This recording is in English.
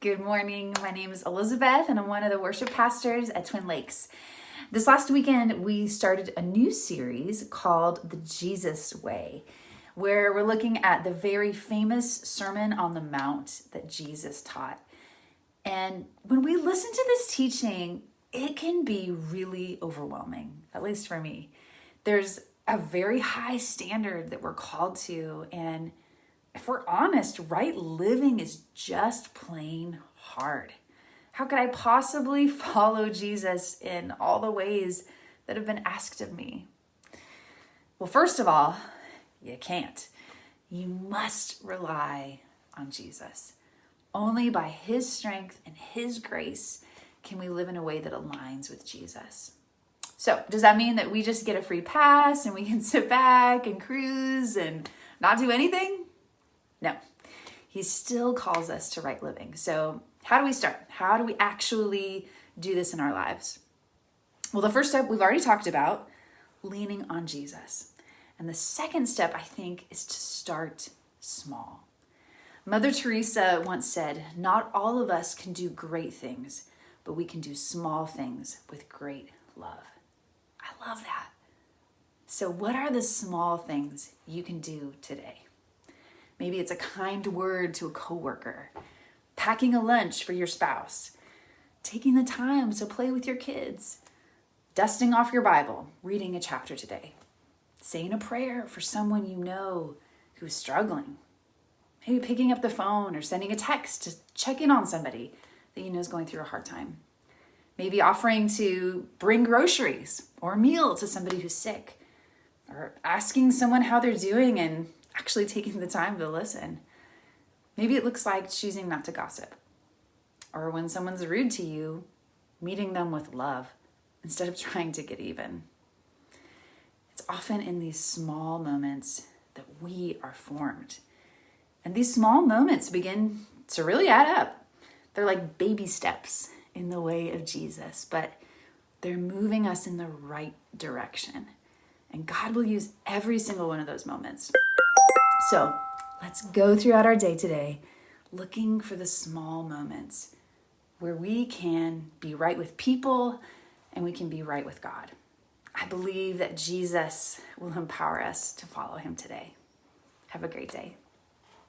Good morning. My name is Elizabeth, and I'm one of the worship pastors at Twin Lakes. This last weekend, we started a new series called The Jesus Way, where we're looking at the very famous Sermon on the Mount that Jesus taught. And when we listen to this teaching, it can be really overwhelming, at least for me. There's a very high standard that we're called to, and if we're honest, right living is just plain hard. How could I possibly follow Jesus in all the ways that have been asked of me? Well, first of all, you can't. You must rely on Jesus. Only by his strength and his grace can we live in a way that aligns with Jesus. So, does that mean that we just get a free pass and we can sit back and cruise and not do anything? No, he still calls us to right living. So how do we start? How do we actually do this in our lives? Well, the first step we've already talked about, leaning on Jesus. And the second step, I think, is to start small. Mother Teresa once said, "Not all of us can do great things, but we can do small things with great love." I love that. So what are the small things you can do today? Maybe it's a kind word to a coworker, packing a lunch for your spouse, taking the time to play with your kids, dusting off your Bible, reading a chapter today, saying a prayer for someone you know who's struggling, maybe picking up the phone or sending a text to check in on somebody that you know is going through a hard time, maybe offering to bring groceries or a meal to somebody who's sick, or asking someone how they're doing and actually taking the time to listen. Maybe it looks like choosing not to gossip. Or when someone's rude to you, meeting them with love instead of trying to get even. It's often in these small moments that we are formed. And these small moments begin to really add up. They're like baby steps in the way of Jesus, but they're moving us in the right direction. And God will use every single one of those moments. So let's go throughout our day today looking for the small moments where we can be right with people and we can be right with God. I believe that Jesus will empower us to follow him today. Have a great day.